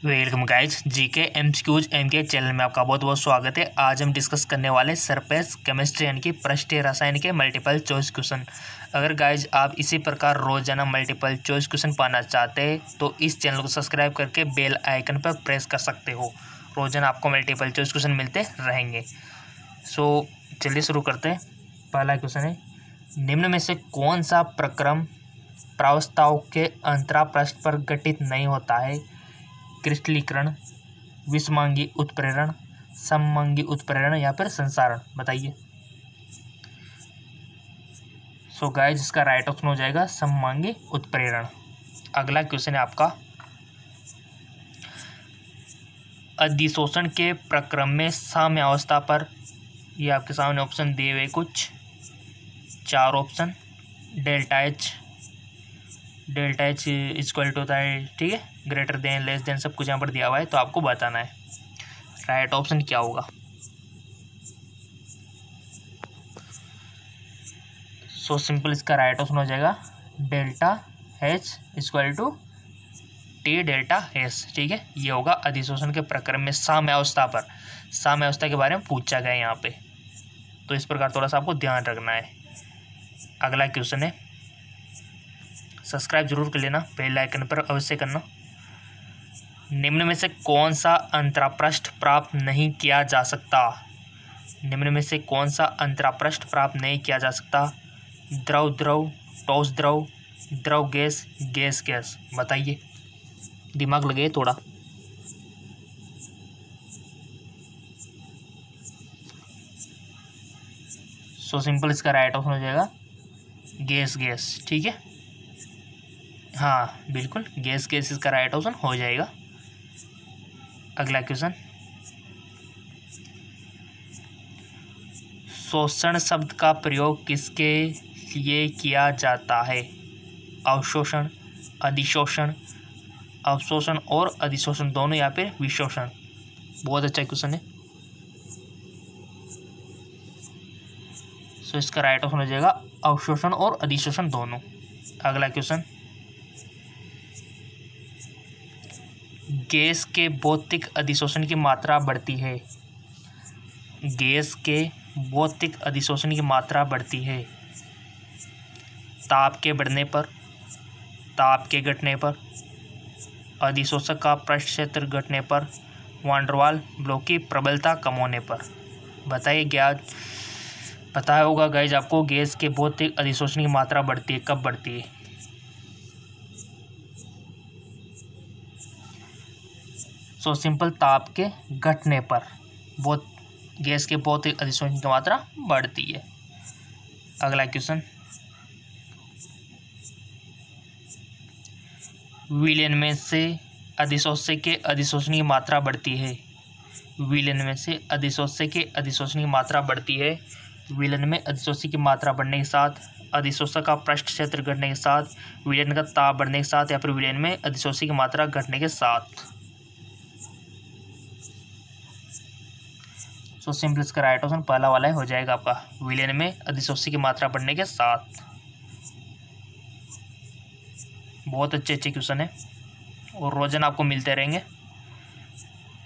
Welcome guys GK MCQs MK channel में आपका बहुत बहुत स्वागत है। आज हम डिस्कस करने वाले सरफेस केमिस्ट्री यानी कि पृष्ठीय रसायन के मल्टीपल चॉइस क्वेश्चन। अगर गाइज आप इसी प्रकार रोजाना मल्टीपल चॉइस क्वेश्चन पाना चाहते हैं तो इस चैनल को सब्सक्राइब करके बेल आइकन पर प्रेस कर सकते हो। रोजाना आपको मल्टीपल चॉइस क्वेश्चन मिलते रहेंगे। सो चलिए शुरू करते हैं। पहला क्वेश्चन है, निम्न में से कौन सा प्रक्रम प्रावस्ताव के अंतरा पृष्ठ पर गठित नहीं होता है? क्रिस्टलीकरण, विषमांगी उत्प्रेरण, सममांगी उत्प्रेरण या फिर संसारण। बताइए। सो गाइस इसका राइट ऑप्शन हो जाएगा सममांगी उत्प्रेरण। अगला क्वेश्चन है आपका, अधिशोषण के प्रक्रम में साम्यावस्था पर, ये आपके सामने ऑप्शन दिए हुए कुछ 4 option. Delta H equal to होता है, ठीक है, ग्रेटर देन, लेस देन, सब कुछ यहाँ पर दिया हुआ है, तो आपको बताना है राइट ऑप्शन क्या होगा। सो सिंपल इसका राइट ऑप्शन हो जाएगा delta H equal to T delta S. ठीक है, ये होगा अधिशोषण के प्रक्रम में साम्यावस्था पर। साम्यावस्था के बारे में पूछा गया है यहाँ पे, तो इस प्रकार थोड़ा सा आपको ध्यान रखना है। अगला क्वेश्चन है, सब्सक्राइब जरूर कर लेना, बेल आइकन पर अवश्य करना। निम्न में से कौन सा अंतरापृष्ठ प्राप्त नहीं किया जा सकता? निम्न में से कौन सा अंतरापृष्ठ प्राप्त नहीं किया जा सकता? द्रव द्रव, ठोस द्रव, द्रव गैस, गैस गैस। बताइए, दिमाग लगे थोड़ा। सो सिंपल इसका राइट ऑप्शन हो जाएगा गैस गैस। ठीक है, हाँ बिल्कुल, गैस गैस इसका राइट ऑप्शन हो जाएगा। अगला क्वेश्चन, शोषण शब्द का प्रयोग किसके लिए किया जाता है? अवशोषण, अधिशोषण, अवशोषण और अधिशोषण दोनों, या फिर विशोषण। बहुत अच्छा क्वेश्चन है। सो इसका राइट ऑप्शन हो जाएगा अवशोषण और अधिशोषण दोनों। अगला क्वेश्चन, गैस के भौतिक अधिशोषण की मात्रा बढ़ती है। गैस के भौतिक अधिशोषण की मात्रा बढ़ती है ताप के बढ़ने पर, ताप के घटने पर, अधिशोषक का पृष्ठ क्षेत्र घटने पर, वान डेर वाल ब्लॉक की प्रबलता कम होने पर। बताइए, क्या पता होगा गाइज आपको गैस के भौतिक अधिशोषण की मात्रा बढ़ती है, कब बढ़ती है? सो सिंपल, ताप के घटने पर बहुत गैस के भौतिक अधिशोषण की मात्रा बढ़ती है। अगला क्वेश्चन, विलयन में से अधिशोष्य के अधिशोषण की मात्रा बढ़ती है। विलयन में से अधिशोष्य के अधिशोषण की मात्रा बढ़ती है। विलयन में अधिशोष्य की मात्रा बढ़ने के साथ, अधिशोषक का पृष्ठ क्षेत्र घटने के साथ, विलयन का ताप बढ़ने के साथ, या फिर विलयन में अधिशोष्य की मात्रा घटने के साथ। सो सिंपल इसका राइट ऑप्शन पहला वाला ही हो जाएगा आपका, विलयन में अधिशोष्य की मात्रा बढ़ने के साथ। बहुत अच्छे क्वेश्चन है और रोजाना आपको मिलते रहेंगे।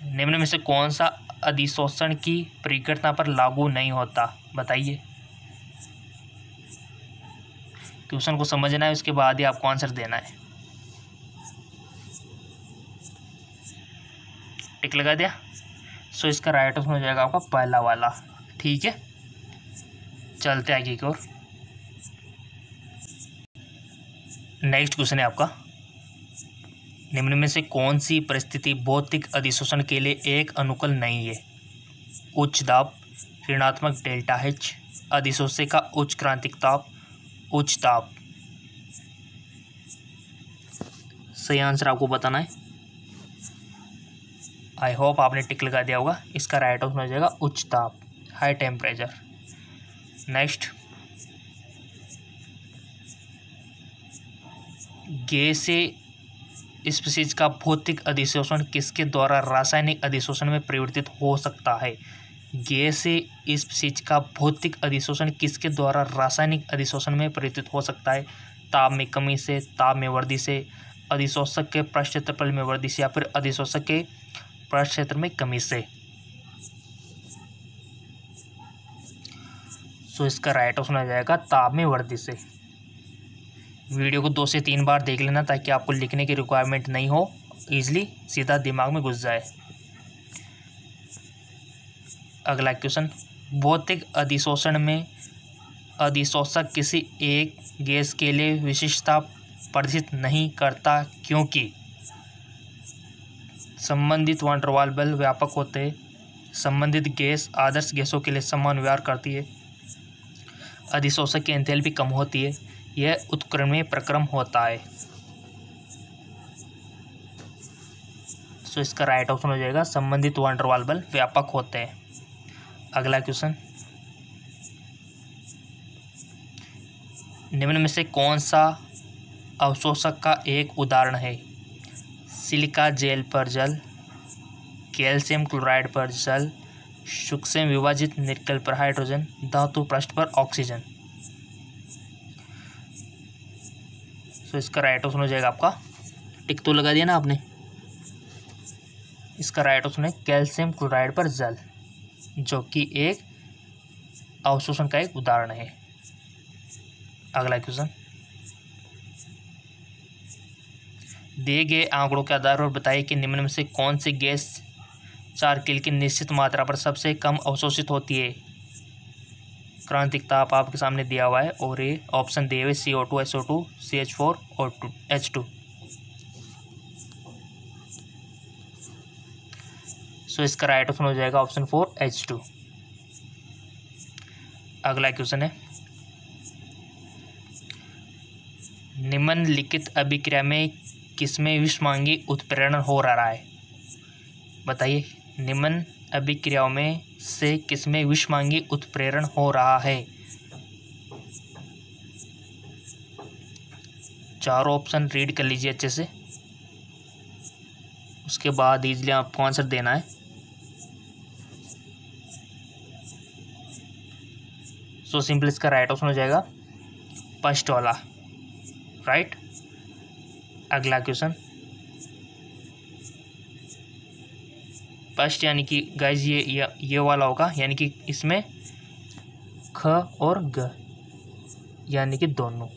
निम्न में से कौन सा अधिशोषण की परिघटना पर लागू नहीं होता? बताइए। क्वेश्चन को समझना है, उसके बाद ही आपको आंसर देना है। टिक लगा दिया? सो इसका राइट ऑप्शन हो जाएगा आपका पहला वाला। ठीक है, चलते आगे की ओर। नेक्स्ट क्वेश्चन है आपका, निम्न में से कौन सी परिस्थिति भौतिक अधिशोषण के लिए एक अनुकूल नहीं है? उच्च दाब, ऋणात्मक डेल्टा एच, अधिशोष्य का उच्च क्रांतिक ताप, उच्च ताप। सही आंसर आपको बताना है। आई होप आपने टिक लगा दिया होगा। इसका राइट ऑप्शन हो जाएगा उच्च ताप, हाई टेम्परेचर। नेक्स्ट, गैसीय स्पीशीज का भौतिक अधिशोषण किसके द्वारा रासायनिक अधिशोषण में परिवर्तित हो सकता है? गैसीय स्पीशीज का भौतिक अधिशोषण किसके द्वारा रासायनिक अधिशोषण में परिवर्तित हो सकता है? ताप में कमी से, ताप में वृद्धि से, अधिशोषक के पृष्ठ क्षेत्रफल में वृद्धि से या फिर अधिशोषक के पृष्ठ क्षेत्र में कमी से। सो इसका राइट ऑप्शन आ जाएगा ताप में वृद्धि से। वीडियो को 2 से 3 बार देख लेना ताकि आपको लिखने की रिक्वायरमेंट नहीं हो, ईजिली सीधा दिमाग में घुस जाए। अगला क्वेश्चन, भौतिक अधिशोषण में अधिशोषक किसी एक गैस के लिए विशिष्टता प्रदर्शित नहीं करता क्योंकि संबंधित वैन डर वाल्स बल व्यापक होते हैं, संबंधित गैस आदर्श गैसों के लिए समान व्यवहार करती है, अधिशोषक की एंथैल्पी कम होती है, यह उत्क्रमणीय प्रक्रम होता है। सो इसका राइट ऑप्शन हो जाएगा संबंधित वैन डर वाल्स बल व्यापक होते हैं। अगला क्वेश्चन, निम्न में से कौन सा अवशोषक का एक उदाहरण है? सिलिका जेल पर जल, कैल्शियम क्लोराइड पर जल, सूक्ष्म विभाजित निकल पर हाइड्रोजन, धातु पृष्ठ पर ऑक्सीजन। तो इसका राइट ऑप्शन हो जाएगा आपका, टिक तो लगा दिया ना आपने, इसका राइट ऑप्शन है कैल्शियम क्लोराइड पर जल, जो कि एक अवशोषण का एक उदाहरण है। अगला क्वेश्चन, दिए गए आंकड़ों के आधार पर बताइए कि निम्न में से कौन सी गैस चारकिल की निश्चित मात्रा पर सबसे कम अवशोषित होती है? क्रांतिक ताप आपके सामने दिया हुआ है और ये ऑप्शन दिए हुए CO2, SO2, CH4 और H2। सो इसका राइट ऑप्शन हो जाएगा ऑप्शन 4 H2। अगला क्वेश्चन है, निम्नलिखित अभिक्रिया में किसमें विषमांगी उत्प्रेरण हो रहा है? बताइए, निम्न अभिक्रियाओं में से किसमें विषमांगी उत्प्रेरण हो रहा है? चारों ऑप्शन रीड कर लीजिए अच्छे से, उसके बाद इजीली आपको आंसर देना है। सो सिंपल इसका राइट ऑप्शन हो जाएगा फर्स्ट वाला, राइट। अगला क्वेश्चन, फर्स्ट यानी कि गाइज ये वाला होगा, यानी कि इसमें ख और ग यानी कि दोनों,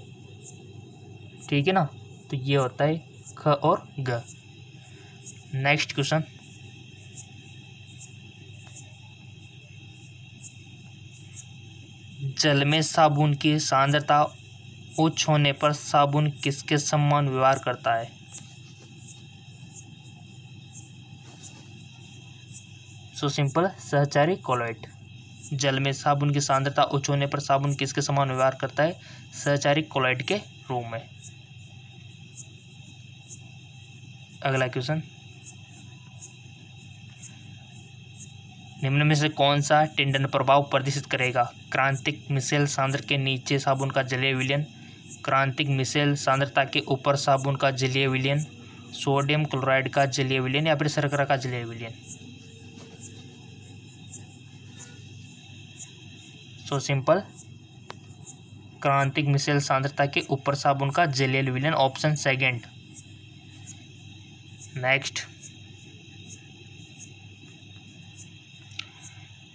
ठीक है ना, तो ये होता है ख और ग। नेक्स्ट क्वेश्चन, जल में साबुन की सांद्रता उच्च होने पर साबुन किसके समान व्यवहार करता है? सो सिंपल, सहचारी कोलॉइड। जल में साबुन की सांद्रता उच्च होने पर साबुन किसके समान व्यवहार करता है? सहचारी कोलॉइड के रूप में। अगला क्वेश्चन, निम्न में से कौन सा टिंडन प्रभाव प्रदर्शित करेगा? क्रांतिक मिशेल सांद्र के नीचे साबुन का जलीय विलयन, क्रांतिक मिशेल सांद्रता के ऊपर साबुन का जलीय विलयन, सोडियम क्लोराइड का जलीय विलयन या फिर शर्करा का जलीय विलयन। सो सिंपल, क्रांतिक मिशेल सांद्रता के ऊपर साबुन का जलीय विलयन, ऑप्शन सेकंड। नेक्स्ट,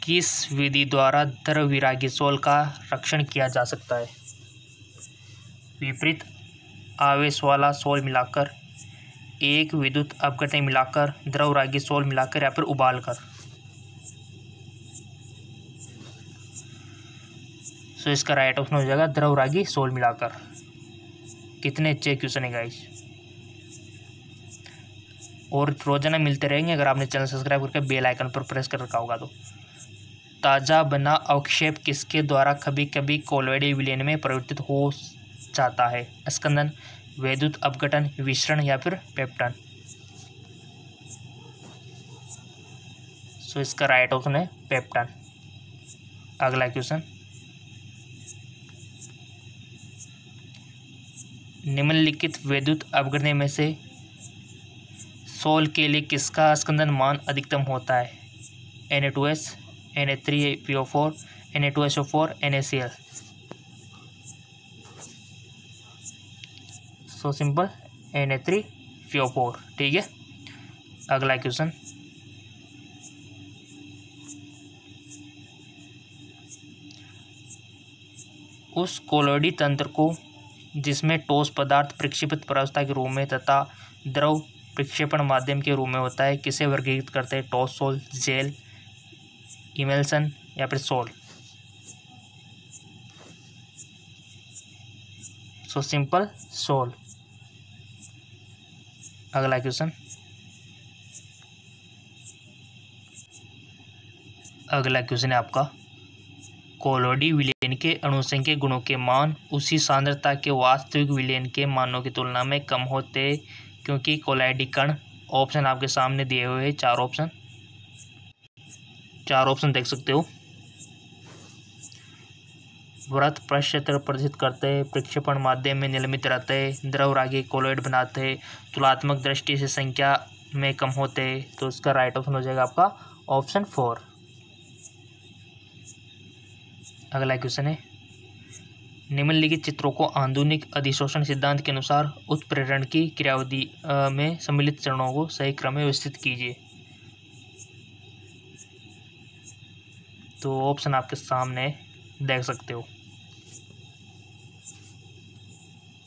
किस विधि द्वारा द्रव्यरागी सोल का रक्षण किया जा सकता है? विपरीत आवेश वाला सोल मिलाकर, एक विद्युत अपघटन मिलाकर, द्रवरागी सोल मिलाकर या फिर उबालकर। सो इसका राइट ऑप्शन हो जाएगा द्रवरागी सोल मिलाकर। कितने अच्छे क्वेश्चन है गाइस, और रोजाना मिलते रहेंगे अगर आपने चैनल सब्सक्राइब करके बेल आइकन पर प्रेस कर रखा होगा तो। ताज़ा बना अवक्षेप किसके द्वारा कभी कभी कोलॉइडल विलयन में परिवर्तित हो जाता है? स्कंदन, वैद्युत अपघटन, विसरण या फिर पेप्टन। सो इसका राइट ऑप्शन है पेप्टन। अगला क्वेश्चन, निम्नलिखित वैद्युत अपघटन में से सोल के लिए किसका स्कंदन मान अधिकतम होता है? Na2S, Na3PO4, Na2SO4, NaCl। So simple, Na3 CO4, ठीक है। अगला क्वेश्चन, उस कोलोइडी तंत्र को जिसमें ठोस पदार्थ प्रक्षेपित प्रावस्था के रूप में तथा द्रव प्रक्षेपण माध्यम के रूप में होता है, किसे वर्गीकृत करते हैं? ठोस, सोल, जेल, इमल्सन या फिर सोल? So simple, sol. अगला क्वेश्चन, अगला क्वेश्चन है आपका, कोलोइडी विलयन के अणुसंख्यक गुणों के मान उसी सांद्रता के वास्तविक विलयन के मानों की तुलना में कम होते क्योंकि कोलोइडी कण, ऑप्शन आपके सामने दिए हुए हैं, चार ऑप्शन देख सकते हो। वृत्त पृष्ठ क्षेत्र प्रदर्शित करते, प्रक्षेपण माध्यम में निलंबित रहते, द्रवरागी कोलोइड बनाते, तुलनात्मक दृष्टि से संख्या में कम होते। तो इसका राइट ऑप्शन हो जाएगा आपका ऑप्शन 4। अगला क्वेश्चन है, निम्नलिखित चित्रों को आधुनिक अधिशोषण सिद्धांत के अनुसार उत्प्रेरण की क्रियाविधि में सम्मिलित चरणों को सही क्रम में व्यवस्थित कीजिए। तो ऑप्शन आपके सामने देख सकते हो।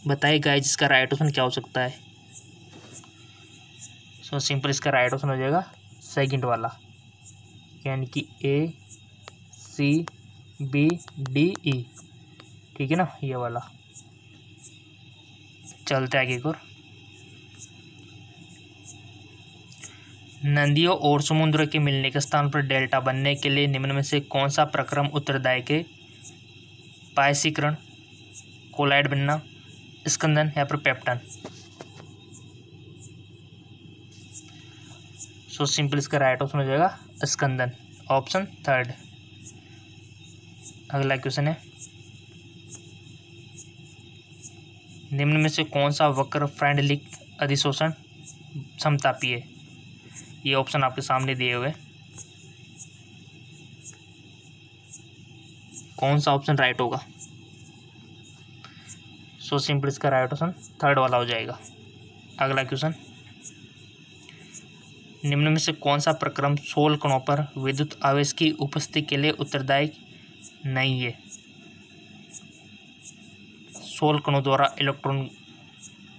बताइए गाइस, इसका राइट ऑप्शन क्या हो सकता है? सो सिंपल, इसका राइट ऑप्शन हो जाएगा सेकंड वाला, यानी कि ACBDE, ठीक है ना, ये वाला। चलते आगे एक और, नदियों और समुद्र के मिलने के स्थान पर डेल्टा बनने के लिए निम्न में से कौन सा प्रक्रम उत्तरदायी है? पायसीकरण, कोलाइड बनना, स्कंदन या फिर पेप्टन? सो सिंपल, इसका राइट ऑप्शन हो जाएगा स्कंदन, ऑप्शन 3। अगला क्वेश्चन है, निम्न में से कौन सा वक्र फ्रेंडलिक अधिशोषण समतापी है? ये ऑप्शन आपके सामने दिए हुए, कौन सा ऑप्शन राइट होगा? सो सिंपल, इसका राइट ऑप्शन 3rd वाला हो जाएगा। अगला क्वेश्चन, निम्न में से कौन सा प्रक्रम सोल कणों पर विद्युत आवेश की उपस्थिति के लिए उत्तरदायी नहीं है? सोल कणों द्वारा इलेक्ट्रॉन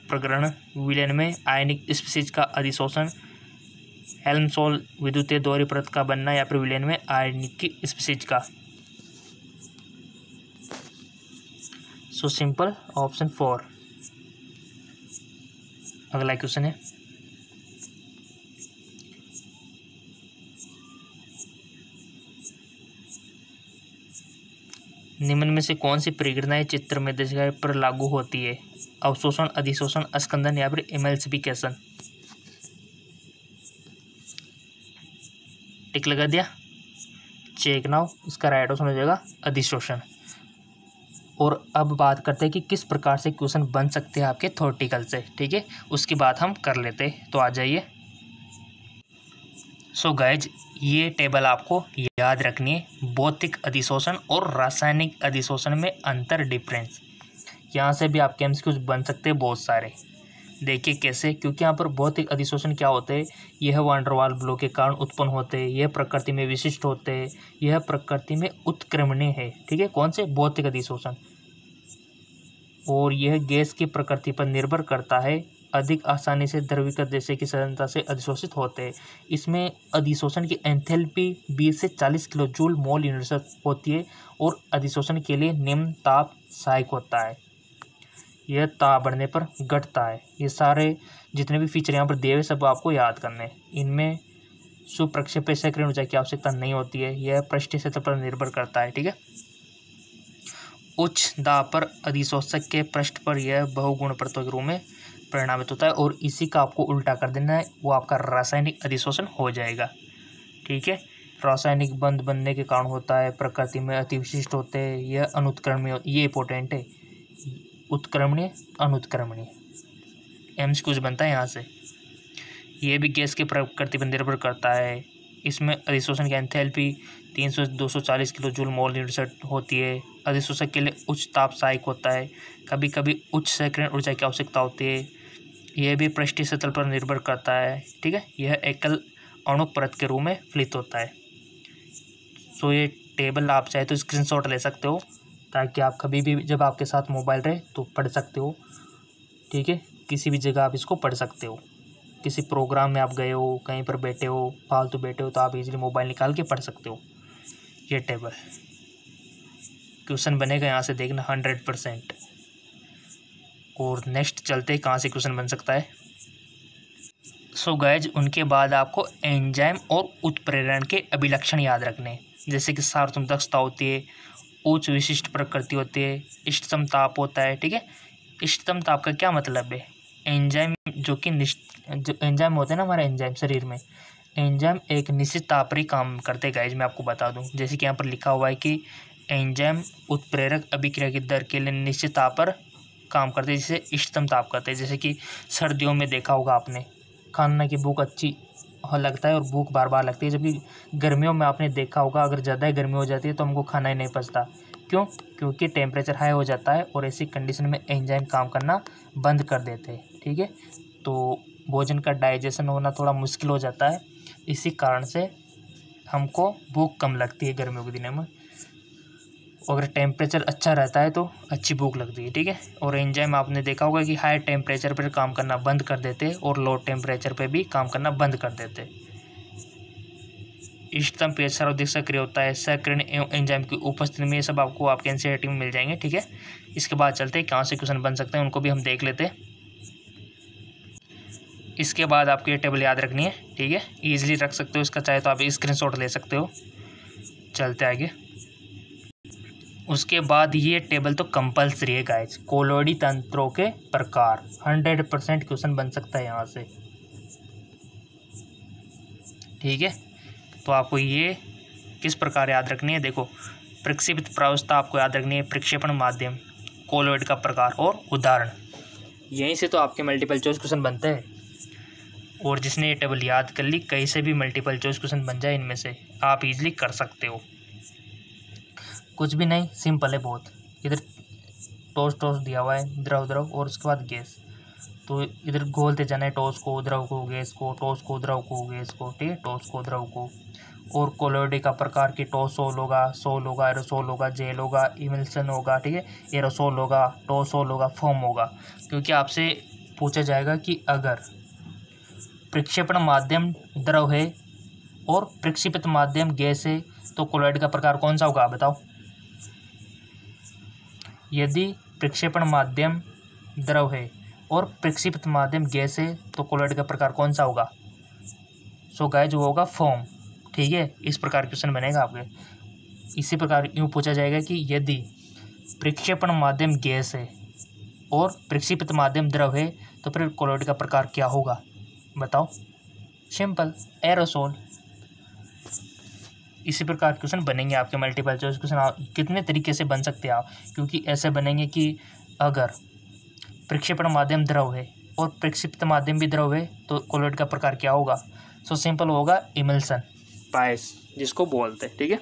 प्रकरण, विलयन में आयनिक स्पीशीज का अधिशोषण, हेल्महोल्ट्ज विद्युतीय दोहरी परत का बनना या फिर विलयन में आयनिक स्पीशीज का? So simple, option 4। अगला क्वेश्चन है, निम्न में से कौन सी परिघटनाएं चित्र में दर्शाए पर लागू होती है? अवशोषण, अधिशोषण, स्कंदन या फिर इमल्सिफिकेशन? टिक लगा दिया, चेक नाउ। इसका राइट ऑप्शन हो जाएगा अधिशोषण। और अब बात करते हैं कि किस प्रकार से क्वेश्चन बन सकते हैं आपके थ्योरेटिकल से, ठीक है, उसकी बात हम कर लेते हैं। तो आ जाइए। सो गाइज, ये टेबल आपको याद रखनी है, भौतिक अधिशोषण और रासायनिक अधिशोषण में अंतर, डिफरेंस। यहाँ से भी आपके एमसीक्यूज बन सकते हैं बहुत सारे। देखिए कैसे, क्योंकि यहाँ पर भौतिक अधिशोषण क्या होते हैं, यह वान डेर वाल्स बलों के कारण उत्पन्न होते हैं, यह प्रकृति में विशिष्ट होते हैं, यह प्रकृति में उत्क्रमणीय है, ठीक है। कौन से? भौतिक अधिशोषण। और यह गैस की प्रकृति पर निर्भर करता है, अधिक आसानी से द्रवीकृत जैसे की सघनता से अधिशोषित होते हैं। इसमें अधिशोषण की एंथैल्पी 20 से 40 किलो जूल मोल यूनिट होती है और अधिशोषण के लिए निम्न ताप सहायक होता है। यह ताप बढ़ने पर घटता है। ये सारे जितने भी फीचर यहाँ पर दिए हुए सब आपको याद करने हैं। इनमें सुप्रक्षेप्य सक्रिय ऊर्जा की आवश्यकता नहीं होती है, यह पृष्ठीय सतह पर निर्भर करता है, ठीक है। उच्च दाब पर अधिशोषक के पृष्ठ पर यह बहुगुण परतों के रूप में परिणामित होता है और इसी का आपको उल्टा कर देना है, वो आपका रासायनिक अधिशोषण हो जाएगा, ठीक है। रासायनिक बंध बनने के कारण होता है, प्रकृति में अति विशिष्ट होते हैं, यह अनुत्क्रमणीय, ये इंपॉर्टेंट है, उत्क्रमणीय, अनुत्क्रमणीय। एमसीक्यूज बनता है यहाँ से। यह भी गैस के प्रकृति पर निर्भर करता है। इसमें अधिशोषण की एंथैल्पी 300 से 240 किलो जूल मोल यूनिट होती है। अधिशोषक के लिए उच्च ताप सहायक होता है, कभी कभी उच्च सक्रियण ऊर्जा की आवश्यकता होती है। यह भी पृष्ठीय सतह पर निर्भर करता है, ठीक है। यह एकल अणु परत के रूप में फलित होता है। सो ये टेबल आप चाहे तो स्क्रीनशॉट ले सकते हो, ताकि आप कभी भी जब आपके साथ मोबाइल रहे तो पढ़ सकते हो, ठीक है। किसी भी जगह आप इसको पढ़ सकते हो, किसी प्रोग्राम में आप गए हो, कहीं पर बैठे हो, फालतू बैठे हो, तो आप इजीली मोबाइल निकाल के पढ़ सकते हो। ये टेबल क्वेश्चन बनेगा यहाँ से देखना 100%। और नेक्स्ट चलते हैं कहाँ से क्वेश्चन बन सकता है। सो गाइज, उनके बाद आपको एंजाइम और उत्प्रेरण के अभिलक्षण याद रखने हैं, जैसे कि सार्वत्रिक दक्षता होती है, उच्च विशिष्ट प्रकृति होती है, इष्टतम ताप होता है, ठीक है। इष्टतम ताप का क्या मतलब है? एंजाइम जो एंजाइम होते हैं ना हमारे एंजाइम शरीर में, एंजाइम एक निश्चित ताप पर ही काम करते हैं गाइज। मैं आपको बता दूं, जैसे कि यहाँ पर लिखा हुआ है कि एंजाइम उत्प्रेरक अभिक्रिया की दर के लिए निश्चित ताप पर काम करते हैं, जिसे इष्टतम ताप कहते हैं। जैसे कि सर्दियों में देखा होगा आपने, खाने की भूख अच्छी लगता है और भूख बार बार लगती है, जबकि गर्मियों में आपने देखा होगा अगर ज़्यादा गर्मी हो जाती है तो हमको खाना ही नहीं पचता। क्यों? क्योंकि टेम्परेचर हाई हो जाता है और ऐसी कंडीशन में एंजाइम काम करना बंद कर देते हैं, ठीक है। तो भोजन का डाइजेशन होना थोड़ा मुश्किल हो जाता है, इसी कारण से हमको भूख कम लगती है गर्मियों के दिनों में। अगर टेम्परेचर अच्छा रहता है तो अच्छी भूख लगती है, ठीक है। और एंजाइम आपने देखा होगा कि हाई टेम्परेचर पर काम करना बंद कर देते हैं और लो टेम्परेचर पे भी काम करना बंद कर देते हैं। इष्टतम पीएच सर्वाधिक सक्रिय होता है सक्रियण एवं एंजाइम की उपस्थिति में। ये सब आपको आपके एनसीईआरटी में मिल जाएंगे, ठीक है। इसके बाद चलते हैं कहाँ से क्वेश्चन बन सकते हैं, उनको भी हम देख लेते हैं। इसके बाद आपको ये टेबल याद रखनी है, ठीक है। ईजिली रख सकते हो इसका, चाहे तो आप स्क्रीनशॉट ले सकते हो। चलते आगे। उसके बाद ये टेबल तो कंपल्सरी है गाइज, कोलोइडी तंत्रों के प्रकार 100% क्वेश्चन बन सकता है यहाँ से, ठीक है। तो आपको ये किस प्रकार याद रखनी है, देखो, प्रक्षेपित प्रावस्था आपको याद रखनी है, प्रक्षेपण माध्यम, कोलोइड का प्रकार और उदाहरण। यहीं से तो आपके मल्टीपल चॉइस क्वेश्चन बनते हैं। और जिसने ये टेबल याद कर ली, कहीं से भी मल्टीपल चॉइस क्वेश्चन बन जाए इनमें से, आप इजीली कर सकते हो। कुछ भी नहीं, सिंपल है बहुत। इधर टॉस दिया हुआ है, द्रव और उसके बाद गैस, तो इधर घोलते जाना है टॉस को, द्रव को, गैस को, टॉस को, द्रव को, गैस को, ठीक है, टॉस को, द्रव को। और कोलोइडी का प्रकार की टॉसोल होगा, सोल होगा, एरोसोल होगा, जेल होगा, इमल्सन होगा, ठीक है, एरोसोल होगा, टॉसोल होगा, फोम होगा। क्योंकि आपसे पूछा जाएगा कि अगर प्रक्षेपण माध्यम द्रव है और प्रक्षेपित माध्यम गैस है तो कोलोइड का प्रकार कौन सा होगा, बताओ। यदि प्रक्षेपण माध्यम द्रव है और प्रक्षेपित माध्यम गैस है तो कोलोइड का प्रकार कौन सा होगा? सो गाइस, वो होगा फोम, ठीक है। इस प्रकार क्वेश्चन बनेगा आपके। इसी प्रकार यूँ पूछा जाएगा कि यदि प्रक्षेपण माध्यम गैस है और प्रक्षेपित माध्यम द्रव है तो फिर कोलोइड का प्रकार क्या होगा, बताओ। Simple, aerosol. इसी प्रकार क्वेश्चन बनेंगे आपके मल्टीपल चॉइस क्वेश्चन। कितने तरीके से बन सकते हैं आप, क्योंकि ऐसे बनेंगे कि अगर प्रक्षेपण माध्यम द्रव है और प्रक्षेपित माध्यम भी द्रव है तो कोलोइड का प्रकार क्या होगा। सो सिंपल होगा इमल्सन, पायस जिसको बोलते हैं, ठीक है।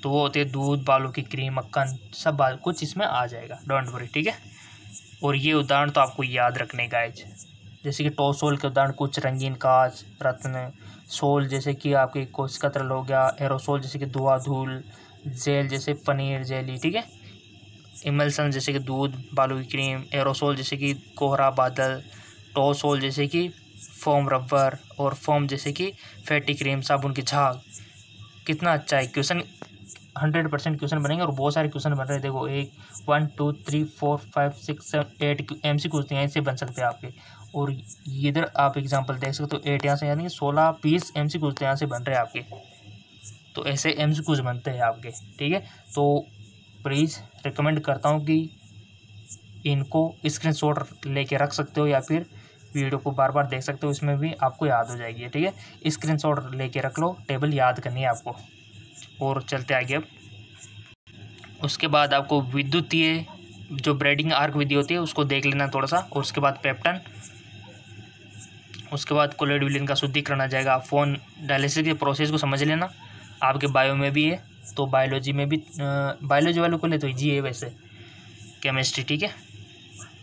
तो वो होते हैं दूध, बालू की क्रीम, मक्खन, सब कुछ इसमें आ जाएगा, डोंट वरी, ठीक है। और ये उदाहरण तो आपको याद रखने गाइज, जैसे कि टॉसोल के उदाहरण कुछ रंगीन कांच, रत्न, सोल जैसे कि आपकी कोशिका तरल हो गया, एरोसोल जैसे कि धुआं धूल, जेल जैसे पनीर जेली, ठीक है, इमल्सन जैसे कि दूध, बालू की क्रीम, एरोसोल जैसे कि कोहरा बादल, टॉसोल जैसे कि फोम रबर, और फोम जैसे कि फैटी क्रीम, साबुन की झाग। कितना अच्छा है क्वेश्चन, 100% क्वेश्चन बनेंगे और बहुत सारे क्वेश्चन बन रहे हैं। देखो 1 2 3 4 5 6 7 8 MCQs यहाँ से बन सकते हैं आपके। और इधर आप एग्जांपल देख सकते हो 8 यहाँ से, यानी 16-20 MCQs यहाँ से बन रहे हैं आपके। तो ऐसे MCQs बनते हैं आपके, ठीक है। तो प्लीज़ रिकमेंड करता हूँ कि इनको स्क्रीनशॉट लेके रख सकते हो या फिर वीडियो को बार बार देख सकते हो, इसमें भी आपको याद हो जाएगी, ठीक है। स्क्रीनशॉट लेके रख लो, टेबल याद करनी है आपको। और चलते आगे अब। उसके बाद आपको विद्युतीय जो ब्रेडिंग आर्क विधि होती है उसको देख लेना थोड़ा सा, और उसके बाद पेप्टन, उसके बाद कोलोइड विलयन का शुद्धिकरण आ जाएगा। फोन डायलिसिस के प्रोसेस को समझ लेना, आपके बायो में भी है तो बायोलॉजी में भी, बायोलॉजी वालों को ले तो ईजी है वैसे, केमिस्ट्री, ठीक है।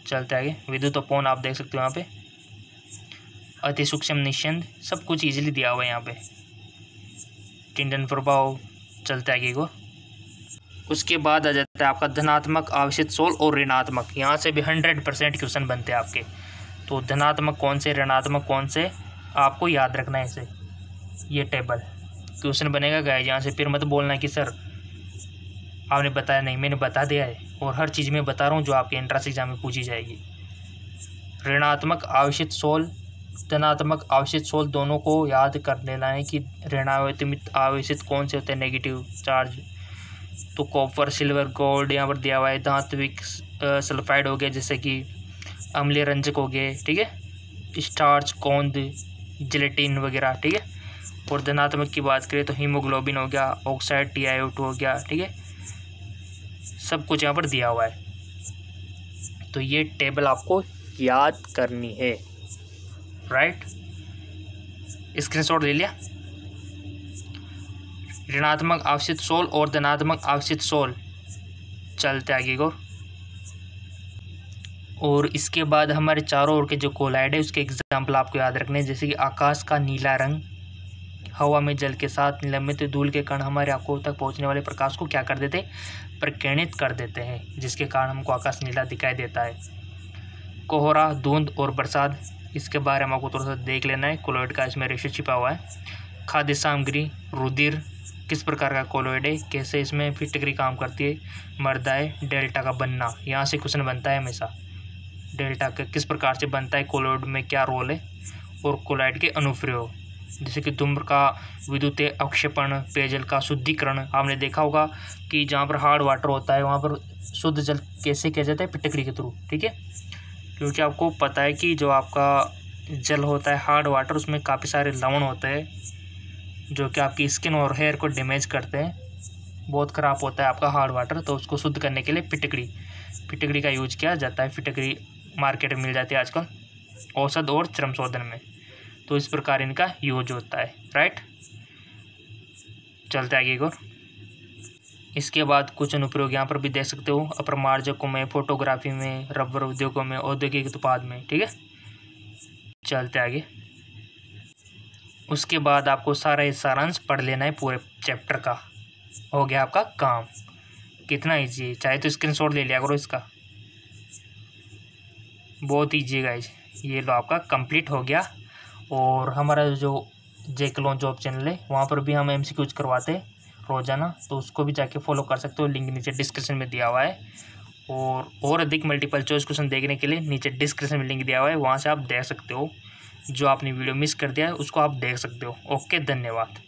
चलते आगे, विद्युत अपवन आप देख सकते हो यहाँ पे, अति सूक्ष्म निस्यंद, सब कुछ इजीली दिया हुआ है यहाँ पे, टिंडन प्रभाव। चलते आगे को, उसके बाद आ जाता है आपका धनात्मक आवेशित सोल और ऋणात्मक। यहाँ से भी 100% क्वेश्चन बनते हैं आपके। तो धनात्मक कौन से, ऋणात्मक कौन से, आपको याद रखना है इसे, ये टेबल क्वेश्चन बनेगा गाइस। यहाँ से फिर मत बोलना कि सर आपने बताया नहीं, मैंने बता दिया है और हर चीज़ में बता रहा हूँ जो आपके एंट्रेंस एग्जाम में पूछी जाएगी। ऋणात्मक आवेशित सोल, धनात्मक आवेशित सोल दोनों को याद कर लेना है कि ऋणात्मक आवेशित कौन से होते हैं, नेगेटिव चार्ज। तो कॉपर, सिल्वर, गोल्ड यहाँ पर दिया हुआ है। धात्विक सल्फाइड हो गया, जैसे कि अम्लीय रंजक हो गए, ठीक है, स्टार्च, गोंद, जिलेटिन वगैरह, ठीक है। और धनात्मक की बात करें तो हीमोग्लोबिन हो गया, ऑक्साइड, TiO2 हो गया, ठीक है, सब कुछ यहाँ पर दिया हुआ है। तो ये टेबल आपको याद करनी है, राइट। स्क्रीनशॉट ले लिया। ऋणात्मक आवेशित सोल और धनात्मक आवेशित सोल। चलते आगे को, और इसके बाद हमारे चारों ओर के जो कोलाइड है उसके एग्जाम्पल आपको याद रखने हैं, जैसे कि आकाश का नीला रंग, हवा में जल के साथ निलंबित धूल के कण हमारे आंखों तक पहुंचने वाले प्रकाश को क्या कर देते हैं, प्रकीर्णित कर देते हैं, जिसके कारण हमको आकाश नीला दिखाई देता है। कोहरा, धुंध और बरसात, इसके बारे में आपको थोड़ा सा देख लेना है, कोलॉइड का इसमें रेशो छिपा हुआ है। खाद्य सामग्री, रुधिर किस प्रकार का कोलॉइड है, कैसे इसमें फिटकरी काम करती है। मर्दाए, डेल्टा का बनना, यहाँ से क्वेश्चन बनता है हमेशा, डेल्टा का किस प्रकार से बनता है, कोलॉइड में क्या रोल है। और कोलॉइड के अनुप्रयोग, जैसे कि धूम्र का विद्युत अवक्षेपण, पेयजल का शुद्धिकरण। आपने देखा होगा कि जहाँ पर हार्ड वाटर होता है वहाँ पर शुद्ध जल कैसे किया जाता है, फिटकरी के थ्रू, ठीक है। क्योंकि आपको पता है कि जो आपका जल होता है हार्ड वाटर, उसमें काफ़ी सारे लवण होते हैं जो कि आपकी स्किन और हेयर को डैमेज करते हैं, बहुत ख़राब होता है आपका हार्ड वाटर। तो उसको शुद्ध करने के लिए फिटकरी का यूज किया जाता है। फिटकरी मार्केट में मिल जाती है आजकल औषध और चर्म शोधन में, तो इस प्रकार इनका यूज होता है, राइट। चलते आगे को, इसके बाद कुछ अनुप्रयोग यहाँ पर भी देख सकते हो, अप्रमार्जकों में, फोटोग्राफी में, रबर उद्योगों में, औद्योगिक उत्पाद में, ठीक है। चलते आगे, उसके बाद आपको सारा ये सारांश पढ़ लेना है पूरे चैप्टर का, हो गया आपका काम। कितना ईजी है, चाहे तो स्क्रीनशॉट ले लिया करो इसका, बहुत ईजी है गाइस। ये लो आपका कंप्लीट हो गया। और हमारा जो जेक्लोन जॉब चैनल है वहाँ पर भी हम MCQs करवाते हैं रोज़ाना, तो उसको भी जाके फॉलो कर सकते हो, लिंक नीचे डिस्क्रिप्शन में दिया हुआ है। और अधिक मल्टीपल चॉइस क्वेश्चन देखने के लिए नीचे डिस्क्रिप्शन में लिंक दिया हुआ है, वहाँ से आप देख सकते हो। जो आपने वीडियो मिस कर दिया है उसको आप देख सकते हो। ओके, धन्यवाद।